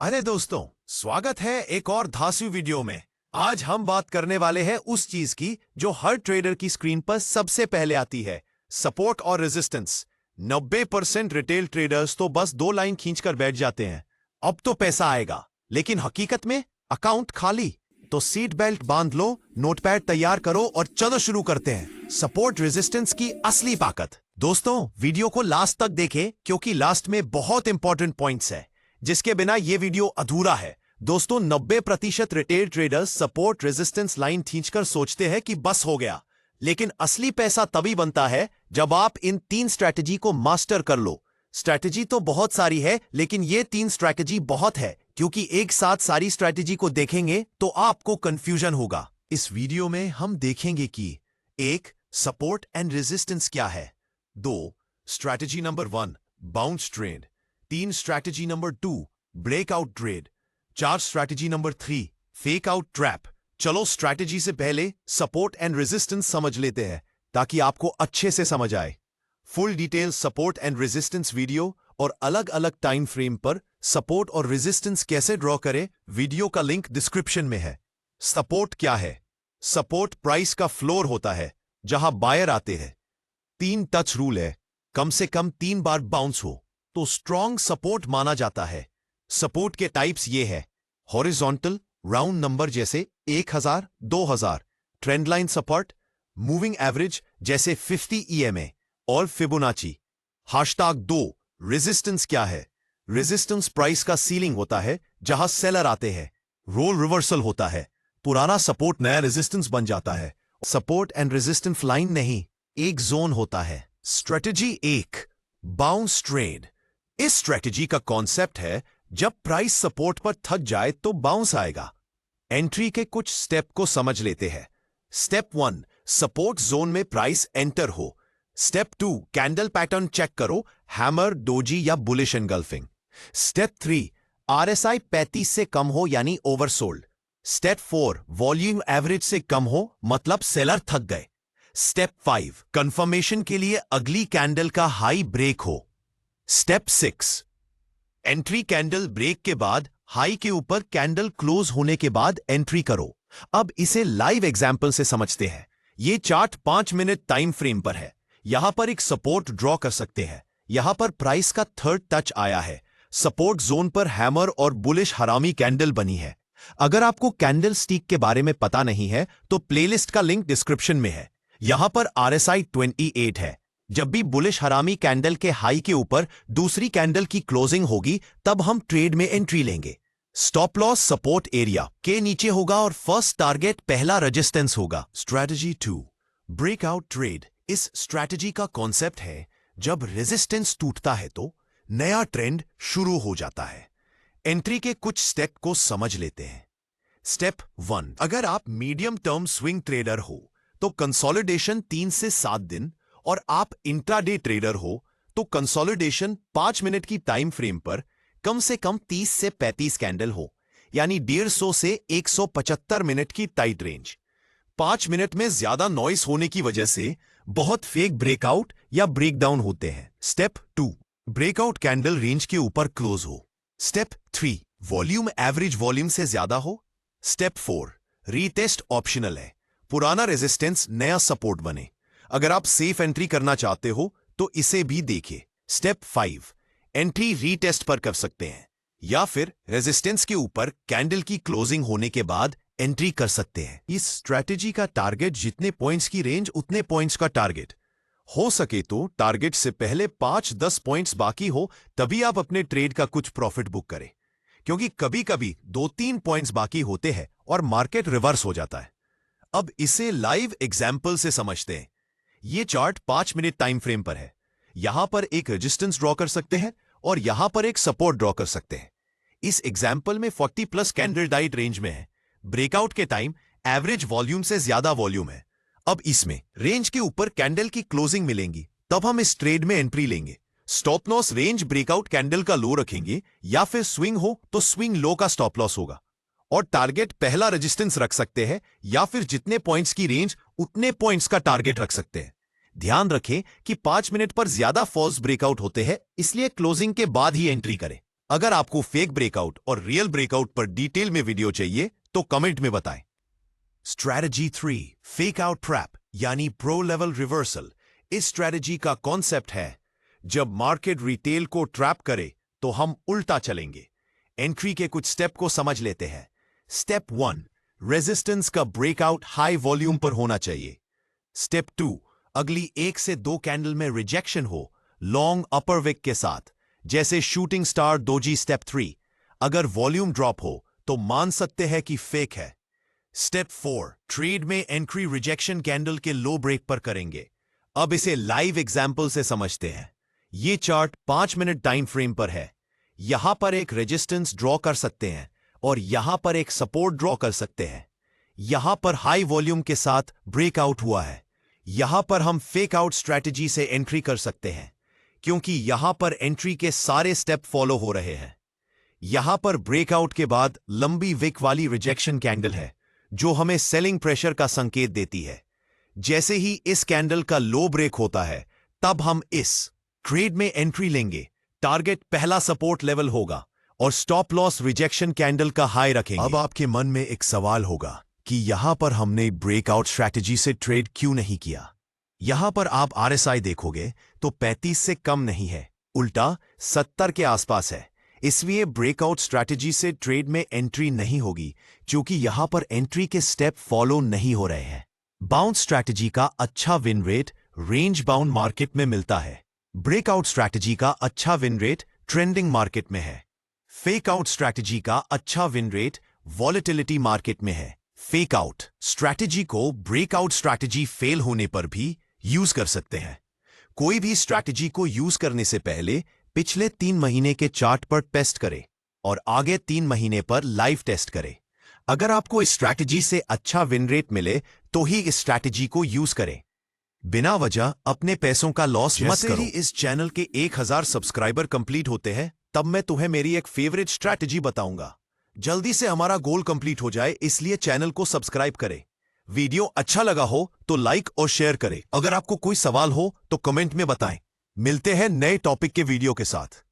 अरे दोस्तों, स्वागत है एक और धांसू वीडियो में। आज हम बात करने वाले हैं उस चीज की जो हर ट्रेडर की स्क्रीन पर सबसे पहले आती है, सपोर्ट और रेजिस्टेंस। 90% रिटेल ट्रेडर्स तो बस 2 लाइन खींचकर बैठ जाते हैं, अब तो पैसा आएगा, लेकिन हकीकत में अकाउंट खाली। तो सीट बेल्ट बांध लो, नोटपैड तैयार करो और चलो शुरू करते हैं सपोर्ट रेजिस्टेंस की असली ताकत। दोस्तों, वीडियो को लास्ट तक देखें क्योंकि लास्ट में बहुत इंपॉर्टेंट पॉइंट्स है जिसके बिना यह वीडियो अधूरा है। दोस्तों, 90% retail traders support resistance line खींचकर सोचते हैं कि बस हो गया, लेकिन असली पैसा तभी बनता है जब आप इन 3 स्ट्रैटेजी को मास्टर कर लो। स्ट्रैटेजी तो बहुत सारी है, लेकिन ये 3 स्ट्रैटेजी बहुत है, क्योंकि एक साथ सारी स्ट्रैटेजी को देखेंगे तो आपको कंफ्यूजन होगा। इस वीडियो में हम देखेंगे कि 1. सपोर्ट एंड रेजिस्टेंस क्या है, 2. Strategy number 1 bounce trade, 3. Strategy number 2 breakout trade, 4. Strategy number 3 fake out trap. चलो स्ट्रैटेजी से पहले सपोर्ट एंड रेजिस्टेंस समझ लेते हैं ताकि आपको अच्छे से समझ आए। Full detail support and resistance video और अलग अलग टाइम फ्रेम पर सपोर्ट और रेजिस्टेंस कैसे ड्रॉ करें, वीडियो का लिंक डिस्क्रिप्शन में है। सपोर्ट क्या है? सपोर्ट प्राइस का फ्लोर होता है जहां बायर आते हैं। 3 टच रूल है, कम से कम 3 बार बाउंस हो तो स्ट्रॉन्ग सपोर्ट माना जाता है। सपोर्ट के टाइप्स ये है, हॉरिजॉन्टल राउंड नंबर जैसे 1000, 2000, trend line support, moving average जैसे 50 EMA और फिबोनाची। #2 रेजिस्टेंस क्या है? रेजिस्टेंस प्राइस का सीलिंग होता है जहां सेलर आते हैं, रोल रिवर्सल होता है, पुराना सपोर्ट नया रेजिस्टेंस बन जाता है। सपोर्ट एंड रेजिस्टेंस लाइन नहीं, एक जोन होता है। Strategy 1 bounce trade. इस स्ट्रेटेजी का कॉन्सेप्ट है, जब प्राइस सपोर्ट पर थक जाए तो बाउंस आएगा। एंट्री के कुछ स्टेप को समझ लेते हैं। स्टेप 1 सपोर्ट जोन में प्राइस एंटर हो। स्टेप 2 कैंडल पैटर्न चेक करो, हैमर, डोजी या बुलिश एनगल्फिंग। स्टेप 3 RSI 35 से कम हो यानी ओवरसोल्ड। स्टेप 4 वॉल्यूम एवरेज से कम हो मतलब सेलर थक गए। स्टेप 5 कंफर्मेशन के लिए अगली कैंडल का हाई ब्रेक हो। स्टेप 6 एंट्री कैंडल ब्रेक के बाद हाई के ऊपर कैंडल क्लोज होने के बाद एंट्री करो। अब इसे लाइव एग्जांपल से समझते हैं। यह चार्ट 5 मिनट टाइम फ्रेम पर है। यहां पर एक सपोर्ट ड्रॉ कर सकते हैं। यहां पर प्राइस का 3rd टच आया है, सपोर्ट जोन पर हैमर और बुलिश हरामी कैंडल बनी है। अगर आपको कैंडल स्टिक के बारे में पता नहीं है तो प्लेलिस्ट का लिंक डिस्क्रिप्शन में है। यहां पर RSI 28 है। जब भी बुलिश हरामी कैंडल के हाई के ऊपर दूसरी कैंडल की क्लोजिंग होगी तब हम ट्रेड में एंट्री लेंगे। स्टॉप लॉस सपोर्ट एरिया के नीचे होगा और फर्स्ट टारगेट पहला रेजिस्टेंस होगा। Strategy 2 breakout trade. इस स्ट्रैटेजी का कॉन्सेप्ट है, जब रेजिस्टेंस टूटता है तो नया ट्रेंड शुरू हो जाता है। एंट्री के कुछ स्टेप को समझ लेते हैं। स्टेप 1 अगर आप मीडियम टर्म स्विंग ट्रेडर हो तो कंसोलिडेशन 3 से 7 दिन, और आप इंट्राडे ट्रेडर हो तो कंसोलिडेशन 5 मिनट की टाइम फ्रेम पर कम से कम 30 से 35 कैंडल हो, यानी 150 से 175 मिनट की टाइट रेंज। 5 मिनट में ज्यादा नॉइस होने की वजह से बहुत फेक ब्रेकआउट या ब्रेकडाउन होते हैं। स्टेप 2 ब्रेकआउट कैंडल रेंज के ऊपर क्लोज हो। स्टेप 3 वॉल्यूम एवरेज वॉल्यूम से ज्यादा हो। स्टेप 4 रीटेस्ट ऑप्शनल है, पुराना रेजिस्टेंस नया सपोर्ट बने। अगर आप सेफ एंट्री करना चाहते हो तो इसे भी देखिए। स्टेप 5 एंट्री रीटेस्ट पर कर सकते हैं या फिर रेजिस्टेंस के ऊपर कैंडल की क्लोजिंग होने के बाद एंट्री कर सकते हैं। इस स्ट्रैटेजी का टारगेट जितने पॉइंट्स की रेंज उतने पॉइंट्स का टारगेट। हो सके तो टारगेट से पहले 5-10 पॉइंट्स बाकी हो तभी आप अपने ट्रेड का कुछ प्रॉफिट बुक करें, क्योंकि कभी कभी 2-3 पॉइंट्स बाकी होते हैं और मार्केट रिवर्स हो जाता है। अब इसे लाइव एग्जाम्पल से समझते हैं। यह चार्ट 5 मिनट टाइम फ्रेम पर है। यहां पर एक रेजिस्टेंस ड्रॉ कर सकते हैं और यहां पर एक सपोर्ट ड्रॉ कर सकते हैं। इस एग्जाम्पल में 40+ कैंडल डाइट रेंज में है। ब्रेकआउट के टाइम एवरेज वॉल्यूम से ज्यादा वॉल्यूम है। अब इसमें रेंज के ऊपर कैंडल की क्लोजिंग मिलेंगी, तब हम इस ट्रेड में एंट्री लेंगे। Stop loss range breakout candle का लो रखेंगे, या फिर स्विंग हो तो स्विंग लो का स्टॉप लॉस होगा। और टारगेट पहला रेजिस्टेंस रख सकते हैं, या फिर जितने पॉइंट्स की रेंज उतने पॉइंट्स का टारगेट रख सकते हैं। ध्यान रखें कि 5 मिनट पर ज्यादा फॉल्स ब्रेकआउट होते हैं, इसलिए क्लोजिंग के बाद ही एंट्री करें। अगर आपको फेक ब्रेकआउट और रियल ब्रेकआउट पर डिटेल में वीडियो चाहिए तो कमेंट में बताएं। स्ट्रैटेजी 3, फेक आउट ट्रैप यानी प्रो लेवल रिवर्सल। इस स्ट्रैटेजी का कॉन्सेप्ट है, जब मार्केट रिटेल को ट्रैप करे तो हम उल्टा चलेंगे। एंट्री के कुछ स्टेप को समझ लेते हैं। स्टेप 1, रेजिस्टेंस का ब्रेकआउट हाई वॉल्यूम पर होना चाहिए। स्टेप 2, अगली 1 से 2 कैंडल में रिजेक्शन हो लॉन्ग अपर विक के साथ, जैसे शूटिंग स्टार डोजी। स्टेप 3, अगर वॉल्यूम ड्रॉप हो तो मान सकते हैं कि फेक है। स्टेप 4, ट्रेड में एंट्री रिजेक्शन कैंडल के लो ब्रेक पर करेंगे। अब इसे लाइव एग्जाम्पल से समझते हैं। ये चार्ट 5 मिनट टाइम फ्रेम पर है। यहां पर एक रेजिस्टेंस ड्रॉ कर सकते हैं और यहां पर एक सपोर्ट ड्रॉ कर सकते हैं। यहां पर हाई वॉल्यूम के साथ ब्रेकआउट हुआ है। यहां पर हम फेक आउट स्ट्रैटेजी से एंट्री कर सकते हैं, क्योंकि यहां पर एंट्री के सारे स्टेप फॉलो हो रहे हैं। यहां पर ब्रेकआउट के बाद लंबी विक वाली रिजेक्शन कैंडल है, जो हमें सेलिंग प्रेशर का संकेत देती है। जैसे ही इस कैंडल का लो ब्रेक होता है, तब हम इस ट्रेड में एंट्री लेंगे। टारगेट पहला सपोर्ट लेवल होगा और स्टॉप लॉस रिजेक्शन कैंडल का हाई रखेंगे। अब आपके मन में एक सवाल होगा कि यहां पर हमने ब्रेकआउट स्ट्रैटेजी से ट्रेड क्यों नहीं किया। यहां पर आप आरएसआई देखोगे तो 35 से कम नहीं है, उल्टा 70 के आसपास है। इसलिए ब्रेकआउट स्ट्रैटेजी से ट्रेड में एंट्री नहीं होगी, क्योंकि यहां पर एंट्री के स्टेप फॉलो नहीं हो रहे हैं। बाउंस स्ट्रैटेजी का अच्छा win rate range bound market में मिलता है। ब्रेकआउट स्ट्रैटेजी का अच्छा विन रेट ट्रेंडिंग मार्केट में है। फेक आउट स्ट्रैटेजी का अच्छा विन रेट वॉलेटिलिटी मार्केट में है। फेक आउट स्ट्रैटेजी को ब्रेकआउट स्ट्रैटेजी फेल होने पर भी यूज कर सकते हैं। कोई भी स्ट्रैटेजी को यूज करने से पहले पिछले 3 महीने के चार्ट पर टेस्ट करें और आगे 3 महीने पर लाइव टेस्ट करें। अगर आपको इस स्ट्रैटेजी से अच्छा विन रेट मिले तो ही इस स्ट्रैटेजी को यूज करें। बिना वजह अपने पैसों का लॉस मत करो। इस चैनल के 1000 सब्सक्राइबर कंप्लीट होते हैं, तब मैं तुम्हें मेरी एक फेवरेट स्ट्रैटेजी बताऊंगा। जल्दी से हमारा गोल कंप्लीट हो जाए, इसलिए चैनल को सब्सक्राइब करें। वीडियो अच्छा लगा हो तो लाइक और शेयर करें। अगर आपको कोई सवाल हो तो कमेंट में बताएं। मिलते हैं नए टॉपिक के वीडियो के साथ।